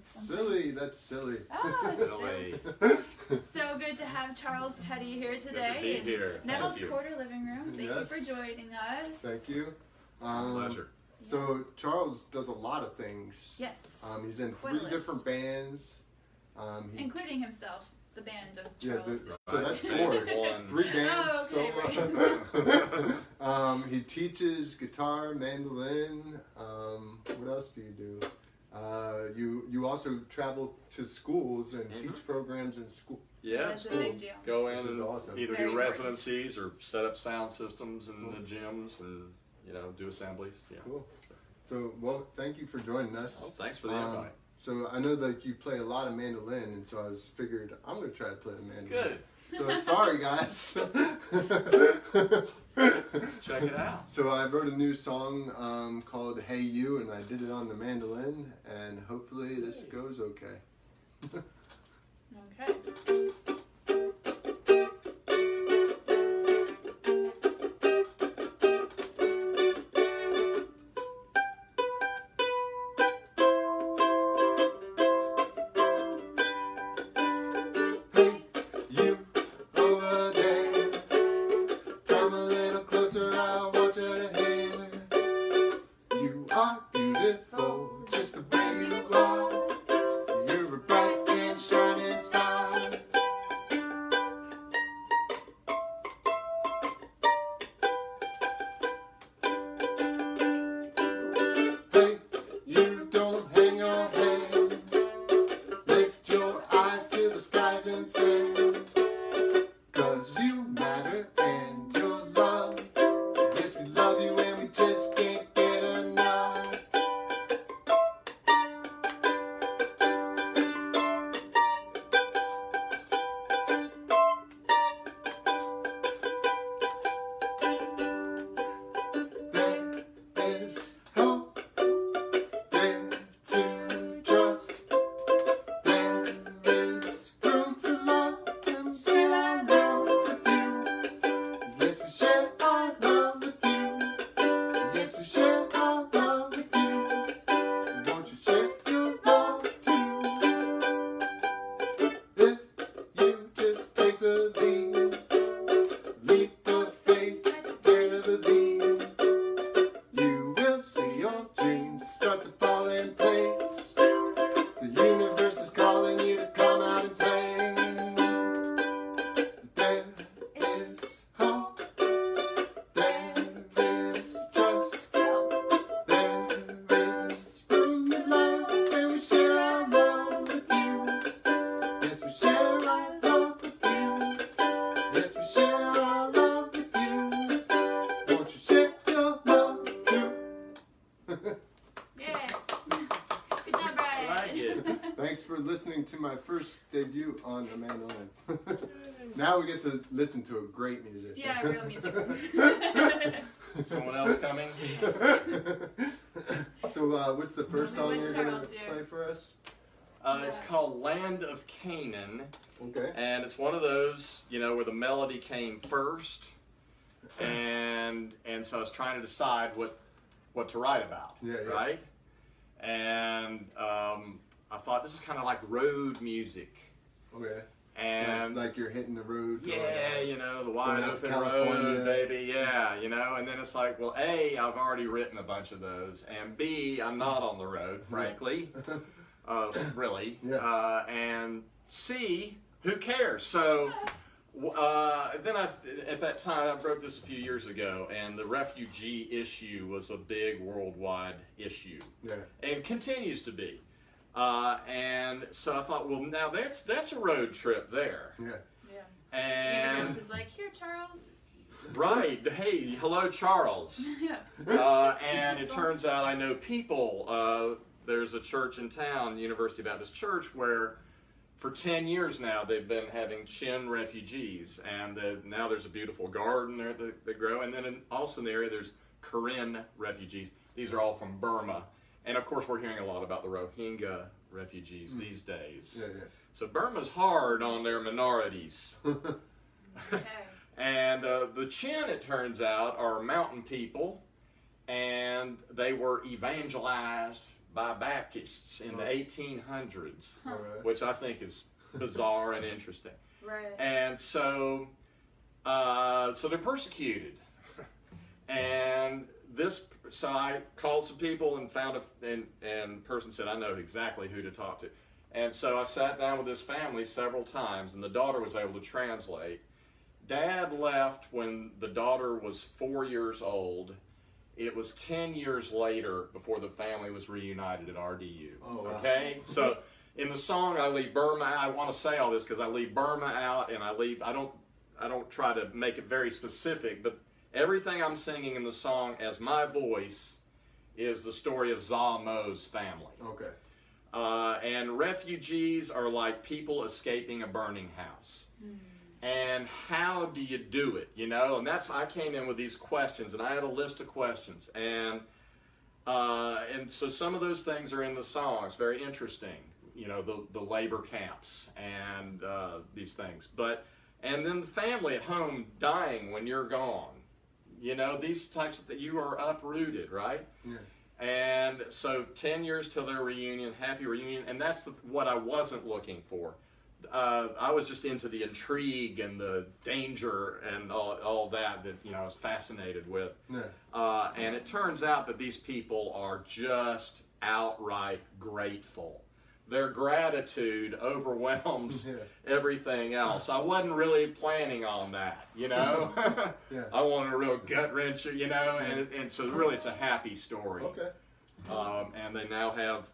Silly, that's silly. Oh, Silly. so good to have Charles Pettee here today. Good to be here. Neville's Thank you. Quarter Living Room. Thank you for joining us. Thank you. Pleasure. So Charles does a lot of things. Yes. He's in Quite a 3 list. different bands. Including himself, the band of Yeah, Charles. so that's 4. One. 3 bands. Oh, okay, solo. He teaches guitar, mandolin. What else do you do? You also travel to schools and teach programs in school. Yeah, That's a big deal. go in Which is and awesome. either Very do important. residencies or set up sound systems in the gyms and do assemblies. Yeah. Cool. So, well, thank you for joining us. Well, thanks for the invite. So I know that you play a lot of mandolin, and so I figured I'm going to try to play the mandolin. Good. So sorry, guys. Check it out. So I wrote a new song called "Hey You," and I did it on the mandolin, and hopefully this goes okay. Okay. Hey, you over there, come a little closer. I want you to hear. You are beautiful, just the way you are. You're a bright and shining star. Hey, you don't hang your head. Lift your eyes to the skies and say, 'cause you matter and you're loved. Yes, we love you and we just can't get enough. There is hope, there to trust. There is room for love, and we share our love with you. Yes, we share our love with you. Yes, we share our love with you. Won't you share your love too? If you just take the lead, leap of faith, dare to believe, you will see your dreams start to fall in place. The universe is calling you to come out and play. There is hope. There is trust. There is room for love, and we share our love with you. Yes, we share our love with you. Yes, we share our love with you. Won't you share your love too? Yeah. Good job, Brian. I like it. Thanks for listening to my first debut on the mandolin. Now we get to listen to a great musician. Yeah, real music. Someone else coming? So what's the first song With you're going to Charles here. play for us? It's called Land of Canaan. Okay. And it's one of those, where the melody came first. And so I was trying to decide what to write about. Yeah. Right? And I thought this is kind of like road music. Okay. And like you're hitting the road. yeah, the wide Going up open California. road, baby, yeah, and then it's like, well, A, I've already written a bunch of those, and B, I'm not on the road, frankly, really, Yeah. and C, who cares? So then at that time, I wrote this a few years ago, and the refugee issue was a big worldwide issue, Yeah. and continues to be. And so I thought, well, now that's a road trip there. Yeah. Yeah. The And universe is like, here, Charles. right, hey, hello, Charles. Yeah. And it turns out I know people. There's a church in town, University Baptist Church, where for 10 years now they've been having Chin refugees, and now there's a beautiful garden there that they grow. And then also in the area there's Karen refugees. These are all from Burma. And of course, we're hearing a lot about the Rohingya refugees these days. Yeah. So Burma's hard on their minorities. Okay. And the Chin, it turns out, are mountain people, and they were evangelized by Baptists in the 1800s, All right. which I think is bizarre and interesting. Right. And so they're persecuted. And so I called some people and found and the person said, I know exactly who to talk to. And so I sat down with this family several times, and the daughter was able to translate. Dad left when the daughter was 4 years old. It was 10 years later before the family was reunited at RDU. Oh, wow. Okay? So in the song, I leave Burma. I want to say all this because I leave Burma out, and I don't try to make it very specific, but everything I'm singing in the song as my voice is the story of Za Mo's family. Okay. And refugees are like people escaping a burning house. And how do you do it? You know, and I came in with these questions, and I had a list of questions, and so some of those things are in the song. It's very interesting, you know, the labor camps and these things. And then the family at home dying when you're gone. You know, these types of things, you are uprooted, right? Yeah. And so 10 years till their reunion, happy reunion, and that's what I wasn't looking for. I was just into the intrigue and the danger and all that you know I was fascinated with. Yeah. And it turns out that these people are just outright grateful. Their gratitude overwhelms everything else. I wasn't really planning on that, you know. Yeah. I wanted a real gut wrencher, you know, and so really it's a happy story. Okay. And they now have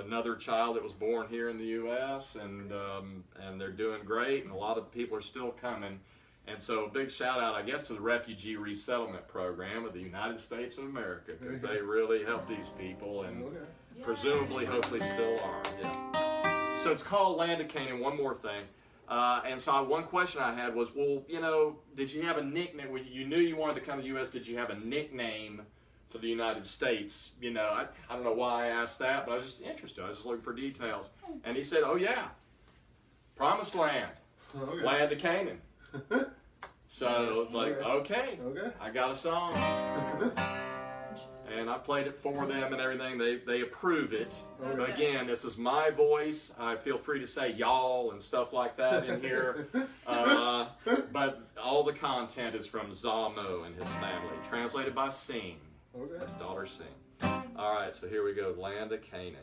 another child that was born here in the U.S. and they're doing great, and a lot of people are still coming. And so a big shout out, I guess, to the Refugee Resettlement Program of the United States of America, because they really help these people and presumably, hopefully, still are. Yeah. So it's called Land of Canaan. One more thing. And so one question I had was, well, you know, did you have a nickname? When you knew you wanted to come to the U.S., did you have a nickname for the United States? You know, I don't know why I asked that, but I was just interested. I was just looking for details. And he said, oh, yeah, Promised Land, Okay. Land of Canaan. So it's like, okay, I got a song. And I played it for them and everything. They approve it. Okay. But again, this is my voice. I feel free to say y'all and stuff like that in here. But all the content is from Za Mo and his family, translated by Sing. Okay. His daughter Sing. All right, so here we go. Land of Canaan.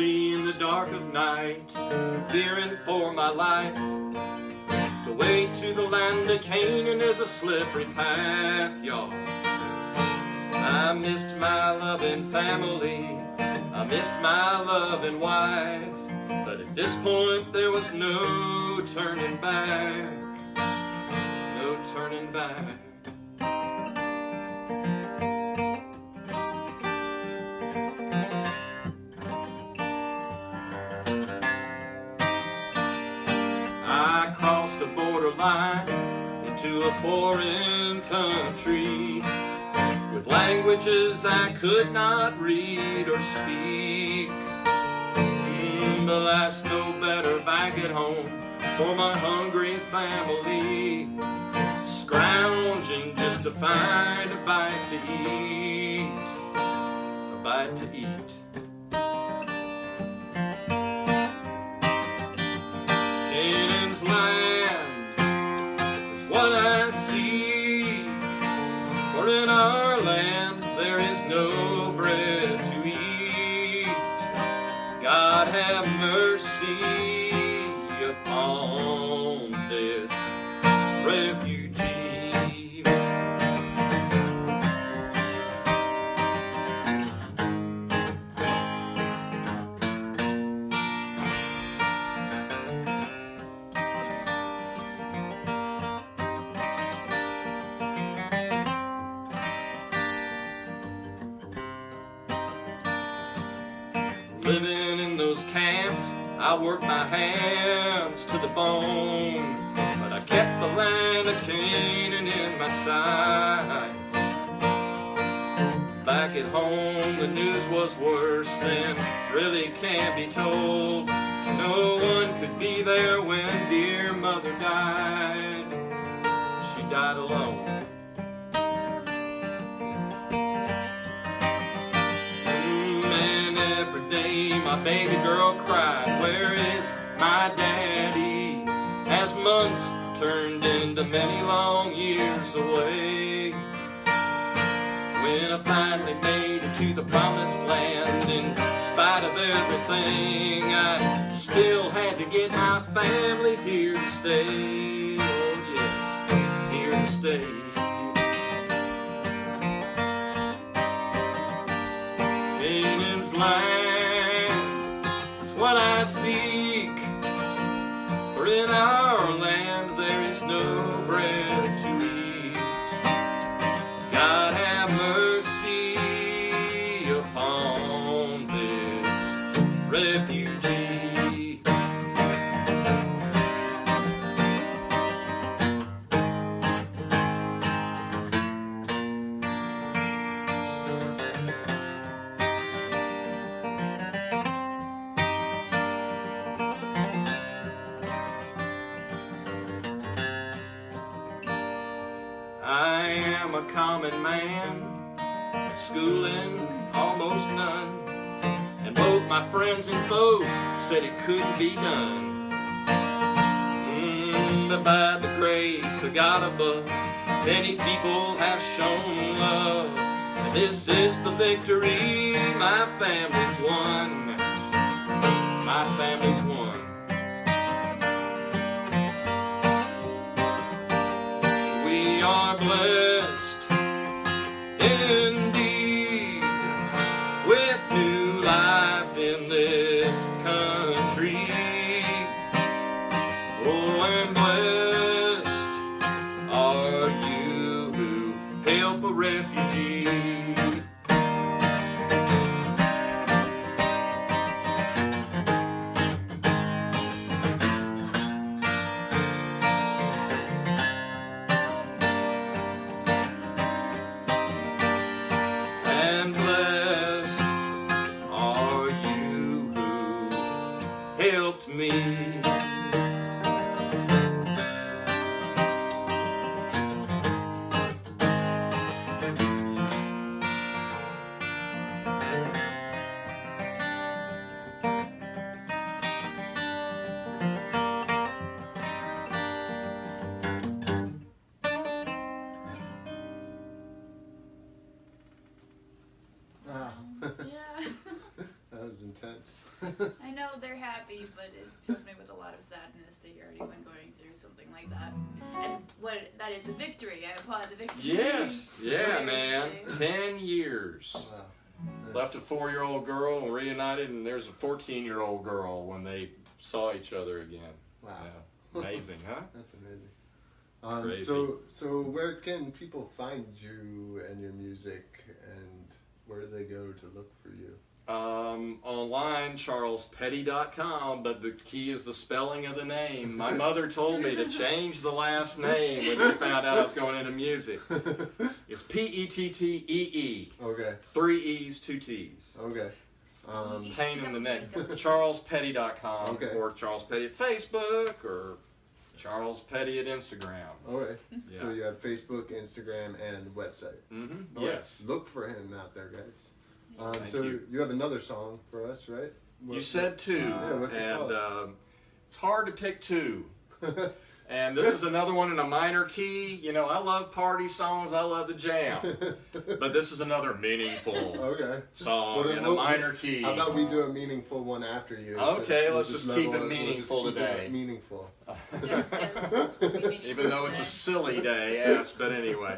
In the dark of night, fearing for my life. The way to the land of Canaan is a slippery path, y'all. I missed my loving family, I missed my loving wife, but at this point there was no turning back, no turning back. Borderline into a foreign country with languages I could not read or speak. But life's no better back at home for my hungry family, scrounging just to find a bite to eat, a bite to eat. Canaan's land is what I seek, for in our land there is no bread to eat. God have mercy upon this refugee. Living in those camps, I worked my hands to the bone, but I kept the land of Canaan in my sights. Back at home, the news was worse than really can't be told. No one could be there when dear mother died. She died alone. And every day my baby girl cried, where is my daddy? As months turned into many long years away. When I finally made it to the promised land, in spite of everything, I still had to get my family here to stay. Oh yes, here to stay. Canaan's land is what I seek, for in our land there is no bread to eat. God have mercy upon this refugee. I am a common man, schooling almost none, and both my friends and foes said it couldn't be done. But by the grace of God above, many people have shown love, and this is the victory my family's won. My family's won. We are blessed indeed with new life in this country. Oh, and blessed are you who help a refugee. And blessed are you who helped me. Wow. Yeah. That was intense. I know they're happy, but it fills me with a lot of sadness to hear anyone going through something like that. And what that is a victory. I applaud the victory. Yes, yeah, man. Seriously. 10 years. Wow. Left a 4-year-old girl and reunited, and there's a 14-year-old girl when they saw each other again. Wow. Yeah. Amazing, huh? That's amazing. Crazy. So where can people find you and your music, and where do they go to look for you? Online, charlespettee.com, but the key is the spelling of the name. My mother told me to change the last name when she found out I was going into music. It's Pettee. Okay. 3 E's, 2 T's. Okay. Pain in the neck. charlespettee.com, Okay. or Charles Pettee at Facebook, or Charles Pettee at Instagram. Okay. Yeah. So you have Facebook, Instagram, and website. Mm-hmm. All right. Yes. Look for him out there, guys. Thank So you. you have another song for us, right? You said 2, Yeah, what's it and called? it's hard to pick 2. And this is another one in a minor key. You know, I love party songs. I love to jam. But this is another meaningful Okay. song then in a minor key. How about we do a meaningful one after you? Okay, we'll let's just keep level it we'll meaningful just keep today. It meaningful. Yes, yes. Even though it's a silly day, yes, but anyway.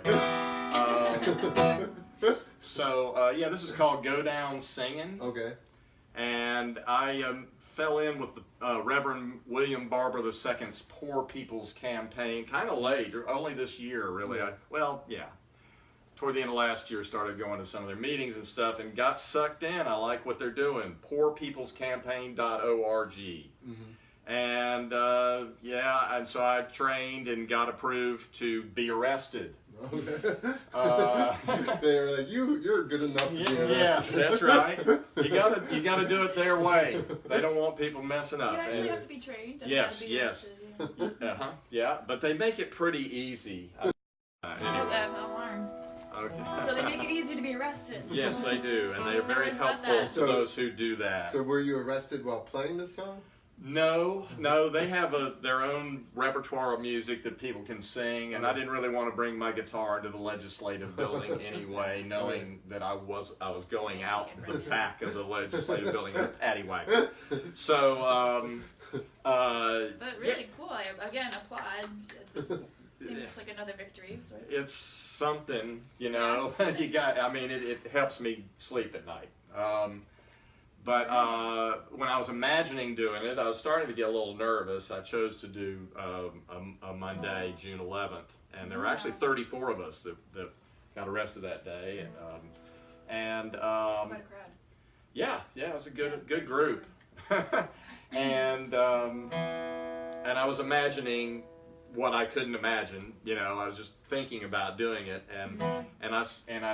Yeah, this is called Go Down Singing. Okay. And I fell in with the Reverend William Barber II's Poor People's Campaign kind of late, or only this year, really. Yeah. Toward the end of last year, started going to some of their meetings and stuff, and got sucked in. I like what they're doing. poorpeoplescampaign.org. Mm-hmm. And and so I trained and got approved to be arrested. They were like, you're good enough to be Yeah, arrested. that's right. You gotta do it their way. They don't want people messing up. You actually And- have to be trained. and Yes, have to be yes. arrested, yeah. Yeah, but they make it pretty easy. I Anyway, know that alarm. okay. So they make it easier to be arrested. Yes, they do, and they are very Never thought helpful that. to So- those who do that. So were you arrested while playing this song? No, they have their own repertoire of music that people can sing, and I didn't really want to bring my guitar into the legislative building anyway, knowing that I was going out the back of the legislative building in a paddy wagon. So, But really cool. I again applaud. Seems like another victory of sorts. it's something, you know. It helps me sleep at night. But when I was imagining doing it, I was starting to get a little nervous. I chose to do a Monday, June 11th, and there were actually 34 of us that got arrested that day. And Quite a crowd. yeah, it was a good group. and I was imagining what I couldn't imagine. You know, I was just thinking about doing it, and I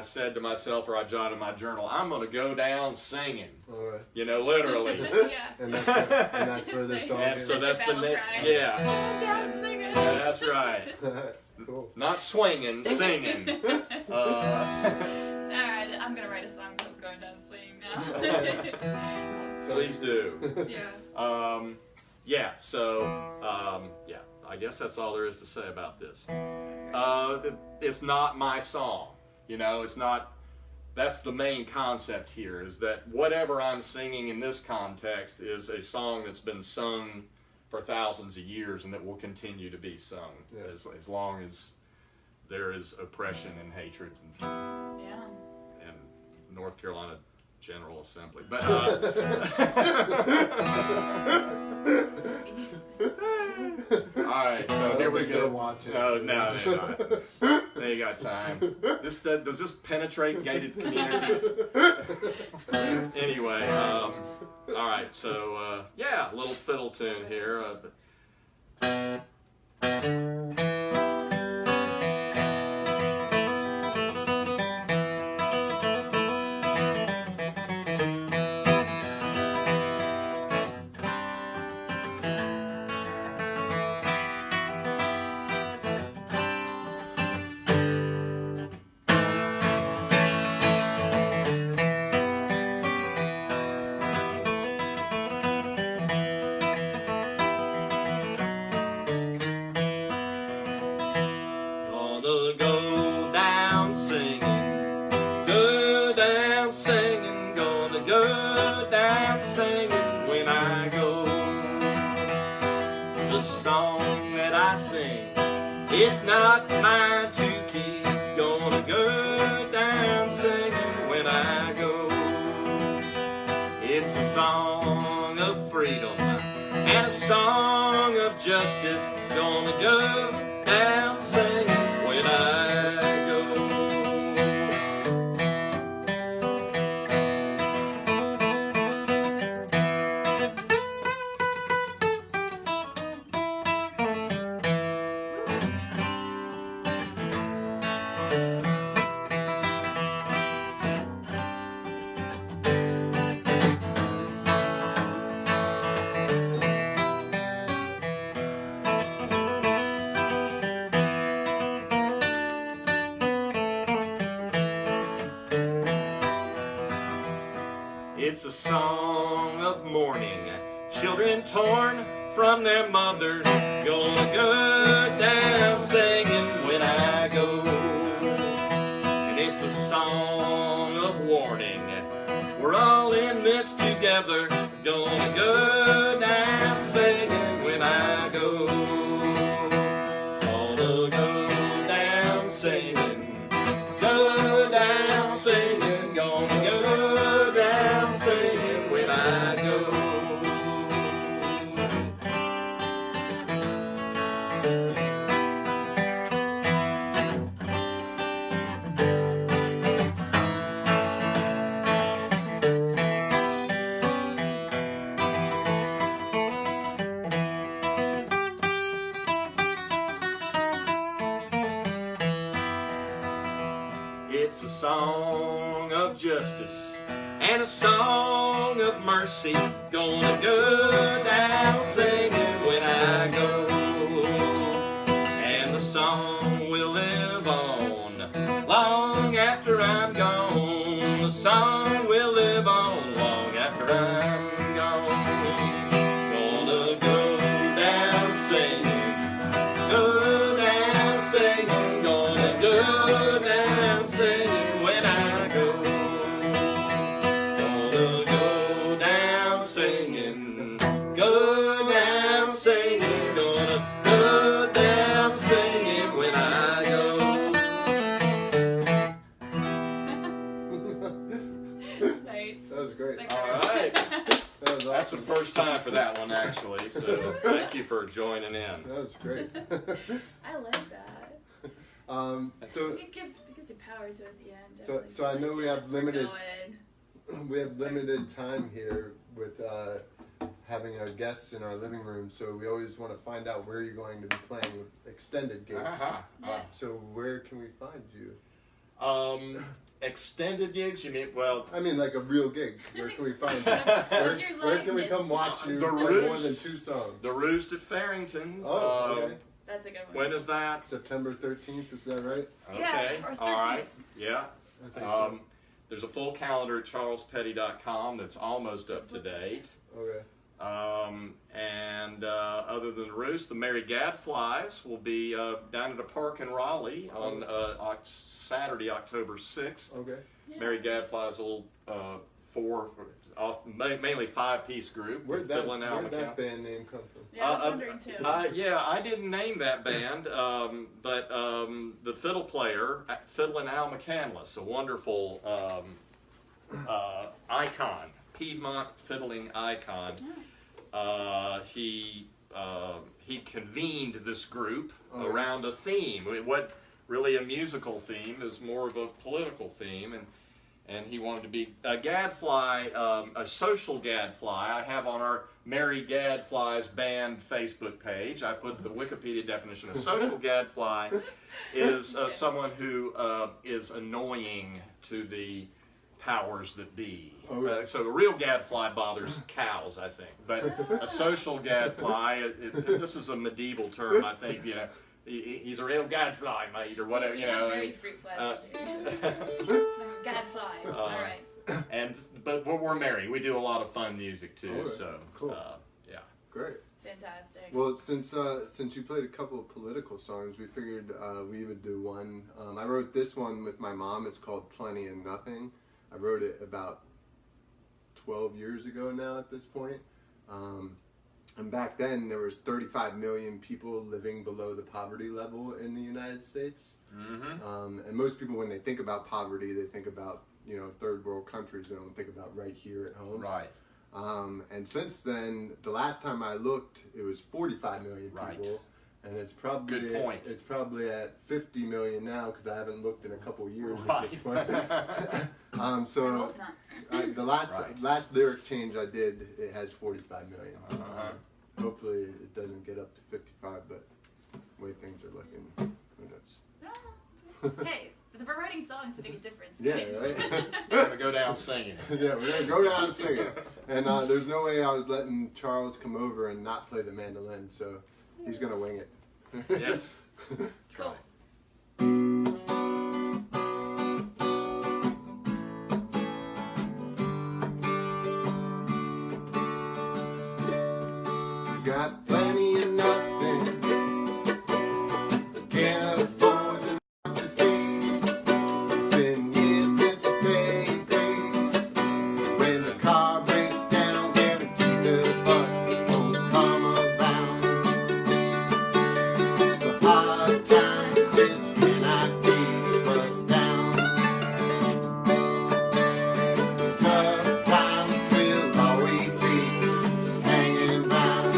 said to myself, or I jotted in my journal, I'm going to go down singing. All right. You know, literally. Yeah. And that's where this song And is. so that's the battle name. cry. Yeah, Oh, Dad, sing it. that's right. Cool. Not swinging, singing. All right, I'm gonna write a song about going down singing now. Please do. Yeah. Yeah. I guess that's all there is to say about this. It's not my song. You know, it's not. That's the main concept here, is that whatever I'm singing in this context is a song that's been sung for thousands of years and that will continue to be sung as long as there is oppression and hatred Yeah. and North Carolina General Assembly. But all right, so here we think they're go. watching. No, they're not. They got time. Does this penetrate gated communities? Anyway, all right. So a little fiddle tune here. Gonna go down singing, gonna go down singing when I go. The song that I sing, it's not mine to keep. Gonna go down singing when I go. It's a song of freedom and a song of justice. Gonna go down singing when I go. It's a song of mourning, children torn from their mothers. Gonna go down singing when I go. And it's a song of warning, we're all in this together. Gonna go down singing when I go. Gonna go down singing, go down singing, gonna go down singing when I go. song of justice and a song of mercy. Gonna go down singing when I go, and the song will live on long after I'm gone. The song will live on long after I'm gone. Gonna go down singing, go down singing, gonna go down singing when I go. Gonna go down singing, go down singing, gonna go down singing when I go. Nice. That was great. Like, All right. That was That's the awesome. first time for that one, actually, so thank you for joining in. That was great. I like that. So It gives you power to at the end. So I know we have Yes, we're limited- going. we have limited time here with having our guests in our living room, so we always want to find out where you're going to be playing with extended gigs. Yeah. So where can we find you? Extended gigs, you mean? Well, I mean, like a real gig. Where can we find you? Your Where can we liveness come watch you The play more Roost. than 2 songs? the Roost at Farrington. Oh, okay. That's a good one. When is that? September 13th, is that right? Okay. Yeah, or All right. 13th. Yeah. I think so. There's a full calendar at charlespettee.com that's almost up to date. Okay. And other than the Roost, the Mary Gadflies will be down at a park in Raleigh on Saturday, October 6th. Okay. Yeah. Mary Gadflies will mainly 5-piece group. Where'd with that, Fiddle and Al where'd that McCall. band name come from? Yeah, I was wondering too. Yeah, I didn't name that band, but the fiddle player, Fiddle and Al McCandless, a wonderful icon, Piedmont fiddling icon. He convened this group around a theme. What really a musical theme is more of a political theme, and he wanted to be a gadfly, a social gadfly. I have on our Mary Gadflies band Facebook page, I put the Wikipedia definition. A social gadfly is someone who is annoying to the powers that be. Okay. So a real gadfly bothers cows, I think. But a social gadfly, this is a medieval term, I think. You know, he's a real gadfly, mate, or whatever. You know. Very fruit fly. Gadfly. Uh, All right. But we're married. We do a lot of fun music too. Alright, So cool. yeah. Great. Fantastic. Well, since you played a couple of political songs, we figured we would do one. I wrote this one with my mom. It's called Plenty and Nothing. I wrote it about 12 years ago now at this point. And back then there was 35 million people living below the poverty level in the United States. Mm-hmm. And most people, when they think about poverty, they think about, you know, third world countries. They don't think about right here at home. Right. And since then, the last time I looked, it was 45 million people. Right. And it's probably Good point. It's probably at 50 million now because I haven't looked in a couple years Right. at this point. I So hope not. the last Right. last lyric change I did, it has 45 million. Uh-huh. Hopefully it doesn't get up to 55, but the way things are looking, who knows? Hey, but we're writing songs to make a difference. Yeah, guys. right? We're gonna go down singing. Yeah, we're gonna go down and sing it. And there's no way I was letting Charles come over and not play the mandolin, so he's gonna wing it. Yes. Cool. Got plenty of nothing. Can't afford the noxious fees. It's been years since I paid grace. When the car breaks down, guaranteed the bus won't come around. The hard times just cannot keep us down. The tough times will always be hanging round.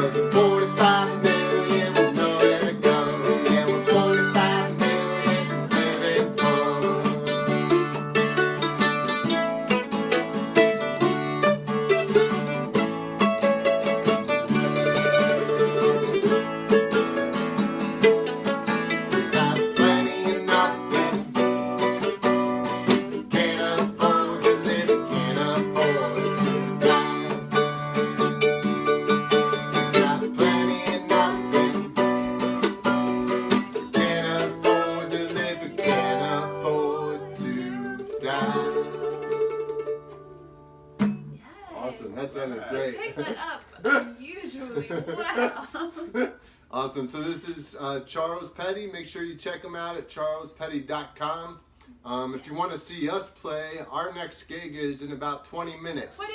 'cause we're 45 million with nowhere to go. Yeah, we're 45 million living poor. We've got plenty of nothing. Can't afford to live, can't afford to die. We've got plenty of nothing. Can't afford to live, can't afford to die. Yes. Awesome, that sounded You great. picked that up unusually well. Awesome. So this is Charles Pettee. Make sure you check him out at charlespettee.com. If you want to see us play, our next gig is in about 20 minutes 20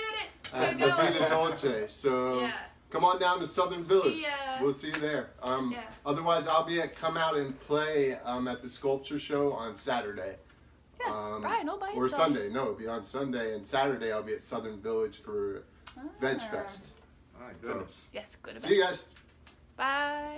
at minutes. La Vida Dolce. So Yeah. come on down to Southern Village. See ya. We'll see you there. Yeah. Otherwise, I'll be at Come Out and Play at the Sculpture Show on Saturday. Yeah, Brian all by Or himself. Sunday. No, it'll be on Sunday. And Saturday, I'll be at Southern Village for Veg Fest. My goodness. Yes, good about See you guys. Bye.